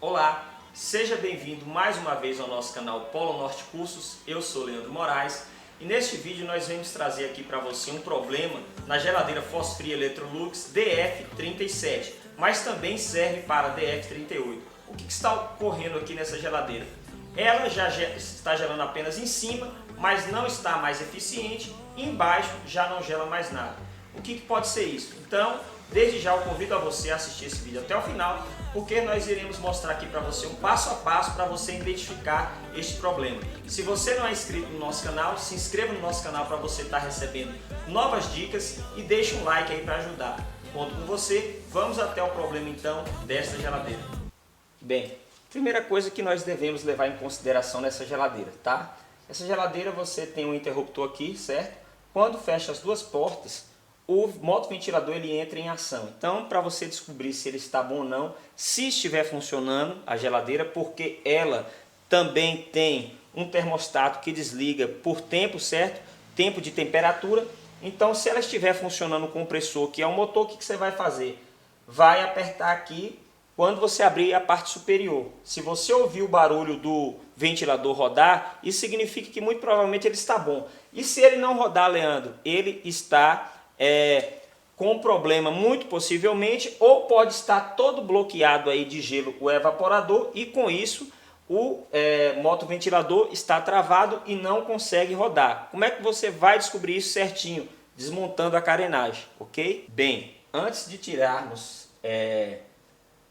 Olá, seja bem-vindo mais uma vez ao nosso canal Polo Norte Cursos. Eu sou Leandro Moraes e neste vídeo nós vamos trazer aqui para você um problema na geladeira Fosfria Electrolux DF37, mas também serve para DF38. O que está ocorrendo aqui nessa geladeira? Ela já está gelando apenas em cima, mas não está mais eficiente, e embaixo já não gela mais nada. O que pode ser isso? Então, desde já eu convido a você a assistir esse vídeo até o final, porque nós iremos mostrar aqui para você um passo a passo para você identificar este problema. Se você não é inscrito no nosso canal, se inscreva no nosso canal para você estar recebendo novas dicas e deixe um like aí para ajudar. Conto com você, vamos até o problema então desta geladeira. Bem, primeira coisa que nós devemos levar em consideração nessa geladeira, tá? Essa geladeira você tem um interruptor aqui, certo? Quando fecha as duas portas, o motoventilador ele entra em ação. Então, para você descobrir se ele está bom ou não, se estiver funcionando a geladeira, porque ela também tem um termostato que desliga por tempo, certo? Tempo de temperatura. Então, se ela estiver funcionando o compressor, que é o motor, o que você vai fazer? Vai apertar aqui quando você abrir a parte superior. Se você ouvir o barulho do ventilador rodar, isso significa que muito provavelmente ele está bom. E se ele não rodar, Leandro, ele está com problema muito possivelmente, ou pode estar todo bloqueado aí de gelo o evaporador, e com isso o motoventilador está travado e não consegue rodar. Como é que você vai descobrir isso certinho? Desmontando a carenagem, ok? Bem, antes de tirarmos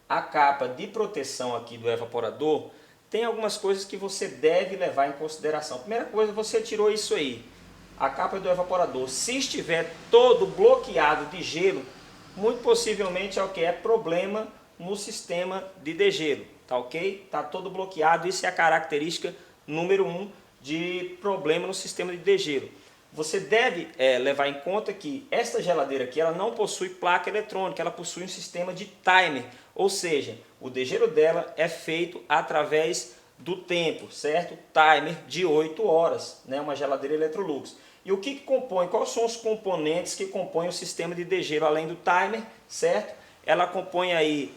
a capa de proteção aqui do evaporador, tem algumas coisas que você deve levar em consideração. Primeira coisa, você tirou isso aí, a capa do evaporador. Se estiver todo bloqueado de gelo, muito possivelmente é o que? É problema no sistema de degelo, tá ok? Está todo bloqueado, isso é a característica número 1 de problema no sistema de degelo. Você deve levar em conta que esta geladeira aqui ela não possui placa eletrônica, ela possui um sistema de timer, ou seja, o degelo dela é feito através do tempo, certo? Timer de 8 horas, né? Uma geladeira Electrolux. E o que compõe, quais são os componentes que compõem o sistema de degelo além do timer, certo? Ela compõe aí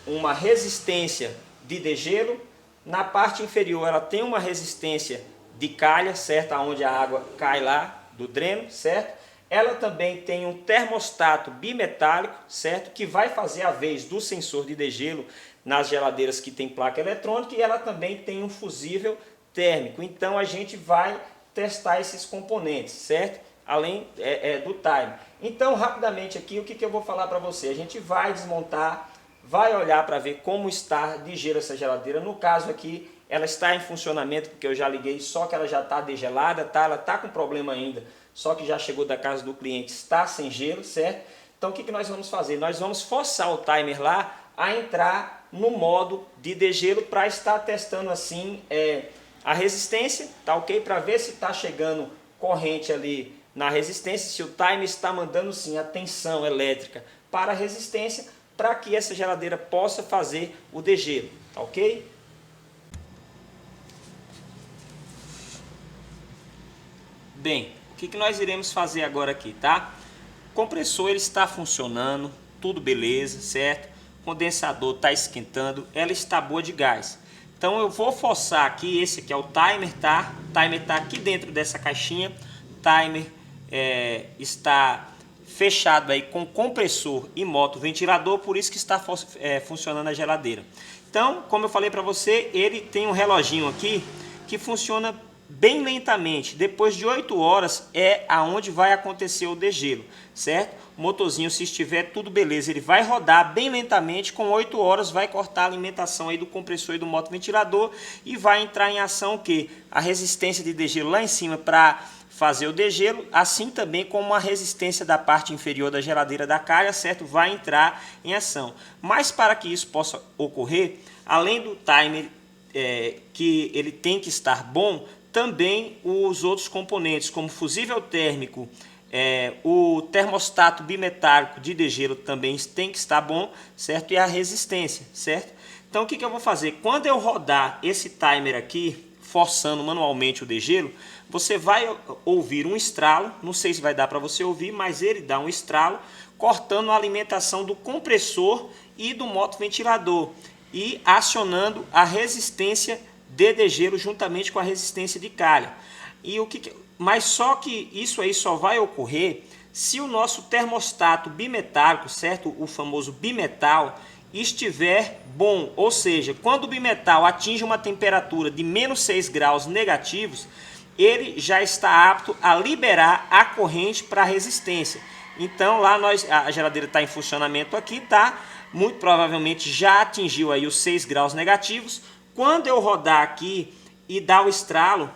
uma resistência de degelo, na parte inferior ela tem uma resistência de calha, certo? Onde a água cai lá do dreno, certo? Ela também tem um termostato bimetálico, certo? Que vai fazer a vez do sensor de degelo nas geladeiras que tem placa eletrônica, e ela também tem um fusível térmico. Então a gente vai testar esses componentes, certo? Além do timer. Então, rapidamente aqui, o que eu vou falar para você? A gente vai desmontar, vai olhar para ver como está de gelo essa geladeira. No caso aqui, ela está em funcionamento, porque eu já liguei, só que ela já está degelada, tá? Ela está com problema ainda, só que já chegou da casa do cliente, está sem gelo, certo? Então, o que nós vamos fazer? Nós vamos forçar o timer lá a entrar no modo de degelo para estar testando assim a resistência, tá ok? Para ver se está chegando corrente ali na resistência, se o timer está mandando sim a tensão elétrica para a resistência, para que essa geladeira possa fazer o degelo, tá ok? Bem, o que nós iremos fazer agora aqui, tá? O compressor ele está funcionando, tudo beleza, certo? O condensador está esquentando, ela está boa de gás. Então eu vou forçar aqui, esse aqui é o timer, tá? O timer está aqui dentro dessa caixinha. O timer está fechado aí com compressor e motoventilador, por isso que está funcionando a geladeira. Então, como eu falei para você, ele tem um reloginho aqui que funciona bem lentamente. Depois de 8 horas é aonde vai acontecer o degelo, certo? O motorzinho, se estiver tudo beleza, ele vai rodar bem lentamente. Com 8 horas vai cortar a alimentação aí do compressor e do motoventilador e vai entrar em ação o que? A resistência de degelo lá em cima para fazer o degelo, assim também como a resistência da parte inferior da geladeira da calha, certo? Vai entrar em ação. Mas para que isso possa ocorrer, além do timer que ele tem que estar bom, também os outros componentes, como fusível térmico, o termostato bimetálico de degelo também tem que estar bom, certo? E a resistência, certo? Então o que eu vou fazer? Quando eu rodar esse timer aqui, forçando manualmente o degelo, você vai ouvir um estralo, não sei se vai dar para você ouvir, mas ele dá um estralo, cortando a alimentação do compressor e do motoventilador. e acionando a resistência de degelo juntamente com a resistência de calha. Mas só que isso aí só vai ocorrer se o nosso termostato bimetálico, certo? O famoso bimetal, estiver bom, ou seja, quando o bimetal atinge uma temperatura de menos 6 graus negativos, ele já está apto a liberar a corrente para a resistência. Então lá a geladeira está em funcionamento aqui, tá? Muito provavelmente já atingiu aí os 6 graus negativos. Quando eu rodar aqui e dar o estralo,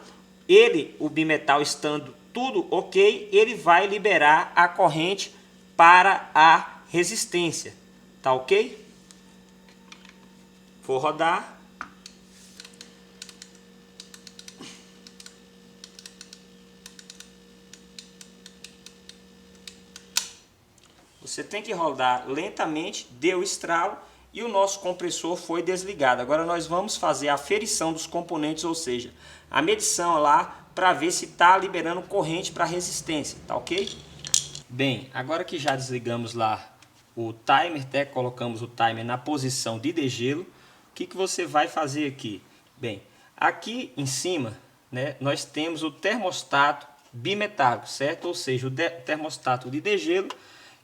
o bimetal estando tudo ok, ele vai liberar a corrente para a resistência, tá ok? Vou rodar. Você tem que rodar lentamente, deu o estralo e o nosso compressor foi desligado. Agora nós vamos fazer a aferição dos componentes, ou seja, a medição lá para ver se está liberando corrente para resistência, tá ok? Bem, agora que já desligamos lá o timer, até colocamos o timer na posição de degelo, o que você vai fazer aqui? Bem, aqui em cima, né, nós temos o termostato bimetálico, certo? Ou seja, o termostato de degelo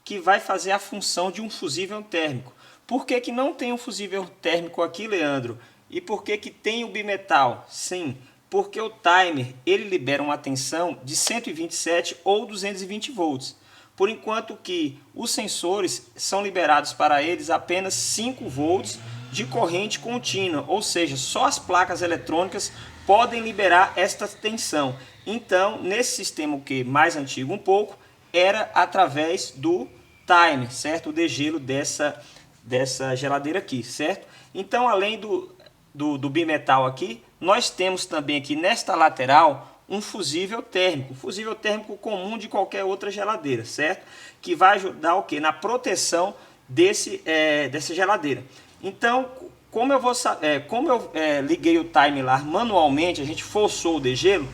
que vai fazer a função de um fusível térmico. Por que que não tem um fusível térmico aqui, Leandro? E por que que tem o bimetal? Sim, porque o timer ele libera uma tensão de 127 ou 220 volts, por enquanto que os sensores são liberados para eles apenas 5 volts de corrente contínua, ou seja, só as placas eletrônicas podem liberar esta tensão. Então, nesse sistema mais antigo um pouco, era através do timer, certo? O degelo dessa geladeira aqui, certo? Então, além do bimetal aqui, nós temos também aqui nesta lateral um fusível térmico comum de qualquer outra geladeira, certo? Que vai ajudar o quê? Na proteção dessa geladeira. Então, como eu liguei o timer lá manualmente, a gente forçou o degelo,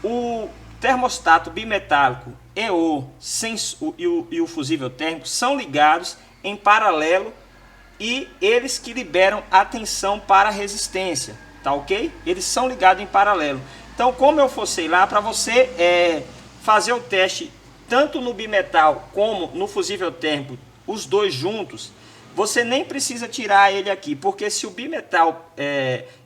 o termostato bimetálico e o fusível térmico são ligados em paralelo e eles que liberam a tensão para a resistência, tá ok? Eles são ligados em paralelo. Então, como eu forcei lá, para você fazer o teste tanto no bimetal como no fusível térmico, os dois juntos, você nem precisa tirar ele aqui, porque se o bimetal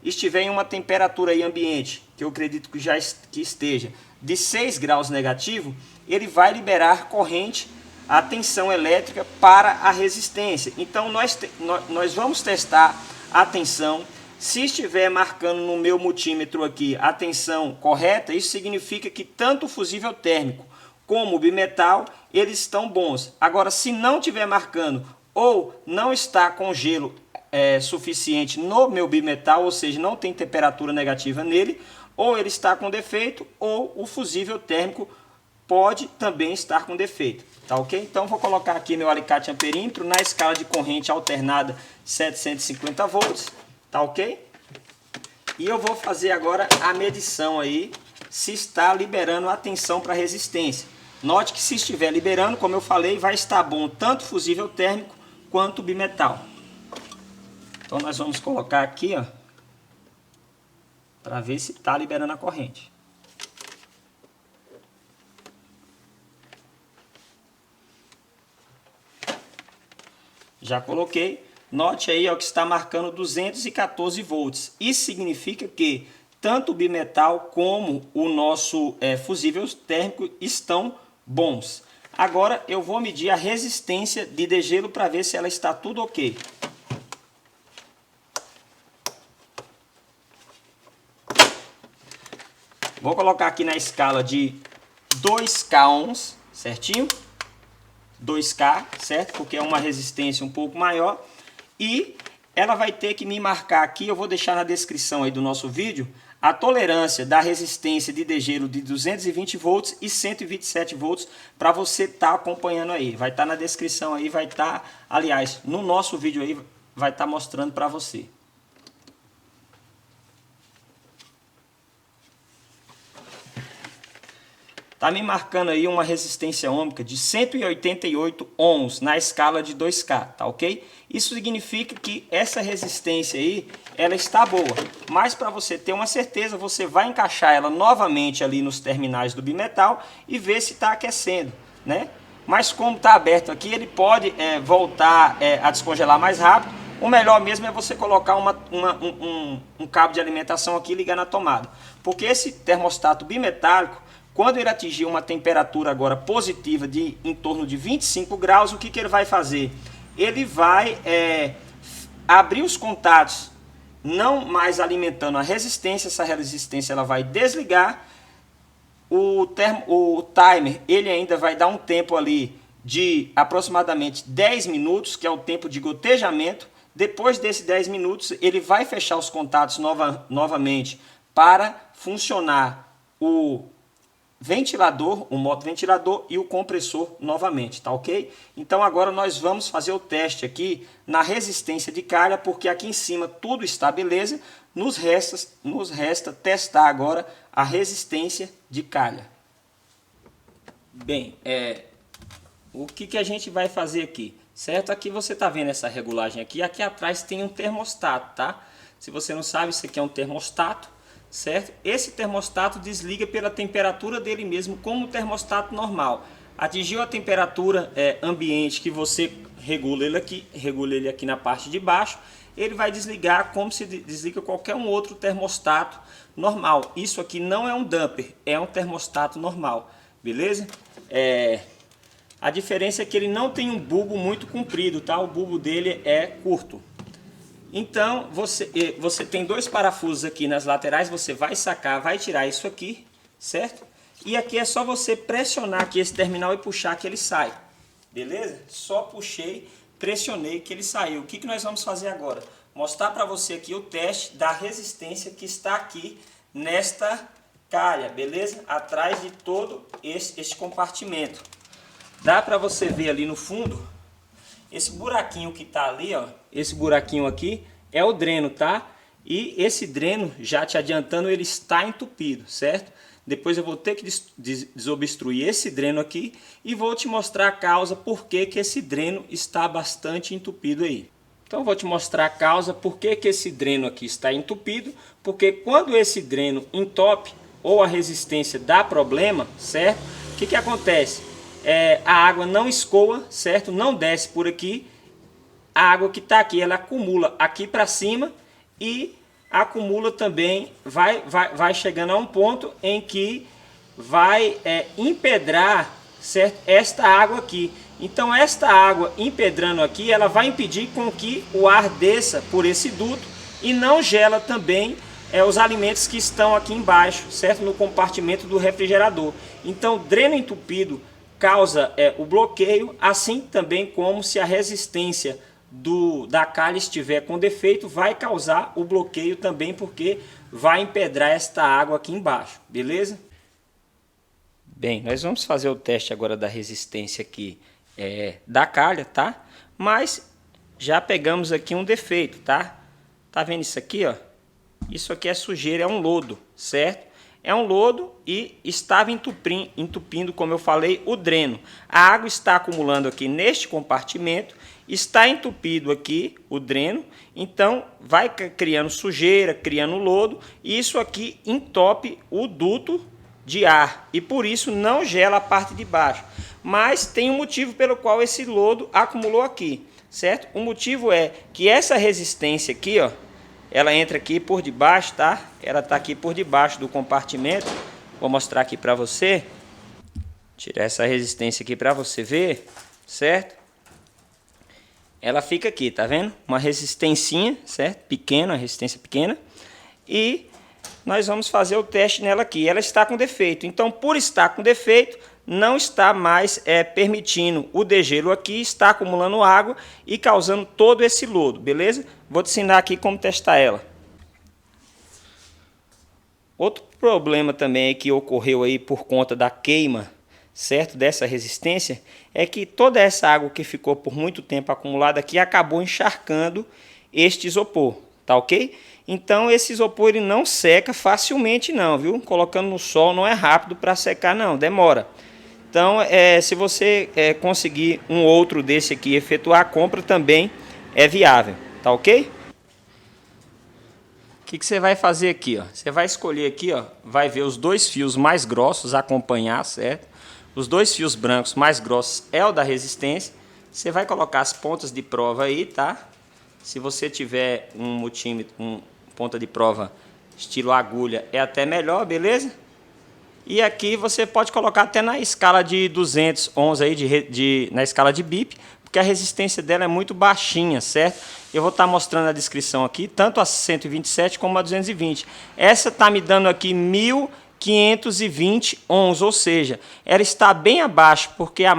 estiver em uma temperatura aí ambiente, que eu acredito que esteja, de 6 graus negativo, ele vai liberar corrente, a tensão elétrica para a resistência. Então nós vamos testar a tensão. Se estiver marcando no meu multímetro aqui a tensão correta, isso significa que tanto o fusível térmico como o bimetal, eles estão bons. Agora, se não estiver marcando ou não está com gelo suficiente no meu bimetal, ou seja, não tem temperatura negativa nele, ou ele está com defeito, ou o fusível térmico pode também estar com defeito, tá ok? Então vou colocar aqui meu alicate amperímetro na escala de corrente alternada 750 volts, tá ok? E eu vou fazer agora a medição aí se está liberando a tensão para resistência. Note que se estiver liberando, como eu falei, vai estar bom tanto fusível térmico quanto bimetal. Então nós vamos colocar aqui, ó, para ver se está liberando a corrente. Já coloquei. Note aí ó, que está marcando 214 volts. Isso significa que tanto o bimetal como o nosso fusível térmico estão bons. Agora eu vou medir a resistência de degelo para ver se ela está tudo ok. Vou colocar aqui na escala de 2K ohms, certinho? 2K, certo? Porque é uma resistência um pouco maior. E ela vai ter que me marcar aqui, eu vou deixar na descrição aí do nosso vídeo, a tolerância da resistência de degelo de 220 volts e 127 volts para você estar acompanhando aí. Vai estar na descrição aí, vai estar, aliás, no nosso vídeo aí, vai estar mostrando para você. Tá me marcando aí uma resistência ômica de 188 ohms na escala de 2K, tá ok? Isso significa que essa resistência aí, ela está boa. Mas para você ter uma certeza, você vai encaixar ela novamente ali nos terminais do bimetal e ver se está aquecendo, né? Mas como está aberto aqui, ele pode voltar a descongelar mais rápido. O melhor mesmo é você colocar um cabo de alimentação aqui e ligar na tomada. Porque esse termostato bimetálico, quando ele atingir uma temperatura agora positiva de em torno de 25 graus, o que ele vai fazer? Ele vai abrir os contatos, não mais alimentando a resistência. Essa resistência ela vai desligar. O timer ele ainda vai dar um tempo ali de aproximadamente 10 minutos, que é o tempo de gotejamento. Depois desses 10 minutos, ele vai fechar os contatos novamente para funcionar o ventilador, o motoventilador e o compressor novamente, tá ok? Então agora nós vamos fazer o teste aqui na resistência de calha, porque aqui em cima tudo está beleza, nos resta testar agora a resistência de calha. Bem, o que a gente vai fazer aqui, certo? Aqui você está vendo essa regulagem aqui atrás tem um termostato, tá? Se você não sabe, isso aqui é um termostato, certo? Esse termostato desliga pela temperatura dele mesmo, como o termostato normal. Atingiu a temperatura ambiente que você regula ele aqui na parte de baixo, ele vai desligar como se desliga qualquer um outro termostato normal. Isso aqui não é um dumper, é um termostato normal, beleza? A diferença é que ele não tem um bulbo muito comprido, tá? O bulbo dele é curto. Então, você tem dois parafusos aqui nas laterais, você vai sacar, vai tirar isso aqui, certo? E aqui é só você pressionar aqui esse terminal e puxar que ele sai, beleza? Só puxei, pressionei que ele saiu. O que nós vamos fazer agora? Mostrar para você aqui o teste da resistência que está aqui nesta calha, beleza? Atrás de todo este compartimento. Dá para você ver ali no fundo, esse buraquinho que está ali, ó, esse buraquinho aqui é o dreno, tá? E esse dreno, já te adiantando, ele está entupido, certo? Depois eu vou ter que desobstruir esse dreno aqui e vou te mostrar a causa por que esse dreno está bastante entupido aí. Então eu vou te mostrar a causa por que esse dreno aqui está entupido, porque quando esse dreno entope ou a resistência dá problema, certo? O que acontece? A água não escoa, certo? Não desce por aqui. A água que está aqui, ela acumula aqui para cima e acumula também, vai chegando a um ponto em que vai empedrar, certo? Esta água aqui. Então esta água empedrando aqui, ela vai impedir com que o ar desça por esse duto e não gela também os alimentos que estão aqui embaixo, certo? No compartimento do refrigerador. Então dreno entupido causa o bloqueio, assim também como se a resistência da calha estiver com defeito, vai causar o bloqueio também, porque vai empedrar esta água aqui embaixo, beleza? Bem, nós vamos fazer o teste agora da resistência aqui da calha, tá? Mas já pegamos aqui um defeito, tá? Tá vendo isso aqui, ó? Isso aqui é sujeira, é um lodo, certo? É um lodo e estava entupindo, como eu falei, o dreno. A água está acumulando aqui neste compartimento, está entupido aqui o dreno, então vai criando sujeira, criando lodo, e isso aqui entope o duto de ar, e por isso não gela a parte de baixo. Mas tem um motivo pelo qual esse lodo acumulou aqui, certo? O motivo é que essa resistência aqui, ó, ela entra aqui por debaixo, tá? Ela tá aqui por debaixo do compartimento. Vou mostrar aqui para você. Tirar essa resistência aqui para você ver, certo? Ela fica aqui, tá vendo? Uma resistencinha, certo? Pequena, uma resistência pequena. E nós vamos fazer o teste nela aqui. Ela está com defeito. Então, por estar com defeito, não está mais permitindo o degelo aqui, está acumulando água e causando todo esse lodo, beleza? Vou te ensinar aqui como testar ela. Outro problema também que ocorreu aí por conta da queima, certo, dessa resistência, é que toda essa água que ficou por muito tempo acumulada aqui acabou encharcando este isopor, tá ok? Então esse isopor ele não seca facilmente não, viu? Colocando no sol não é rápido para secar não, demora. Então se você conseguir um outro desse aqui, efetuar a compra também é viável, tá ok? O que você vai fazer aqui, ó? Você vai escolher aqui, ó, vai ver os dois fios mais grossos, acompanhar, certo? Os dois fios brancos mais grossos é o da resistência. Você vai colocar as pontas de prova aí, tá? Se você tiver um multímetro, ponta de prova estilo agulha, é até melhor, beleza? E aqui você pode colocar até na escala de 211 aí, na escala de BIP, porque a resistência dela é muito baixinha, certo? Eu vou estar mostrando na descrição aqui, tanto a 127 como a 220. Essa está me dando aqui 1520 ohms, ou seja, ela está bem abaixo, porque a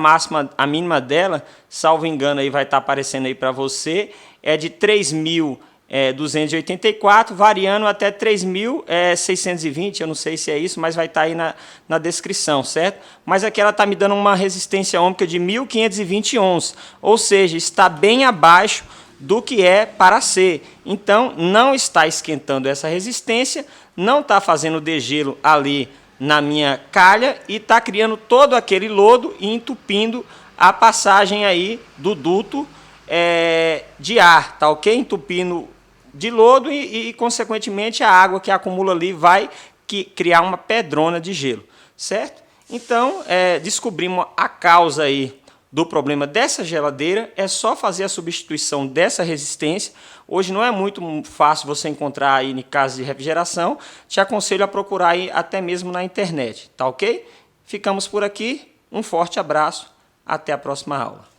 mínima dela, salvo engano, aí vai estar aparecendo aí para você, é de 3.284, variando até 3.620, eu não sei se é isso, mas vai estar aí na descrição, certo? Mas aqui ela está me dando uma resistência ômica de 1.520 ohms, ou seja, está bem abaixo do que é para ser. Então, não está esquentando essa resistência, não está fazendo degelo ali na minha calha e está criando todo aquele lodo e entupindo a passagem aí do duto de ar, tá ok? Entupindo de lodo e consequentemente, a água que acumula ali vai criar uma pedrona de gelo, certo? Então, descobrimos a causa aí do problema dessa geladeira, é só fazer a substituição dessa resistência. Hoje não é muito fácil você encontrar aí em casa de refrigeração, te aconselho a procurar aí até mesmo na internet, tá ok? Ficamos por aqui, um forte abraço, até a próxima aula.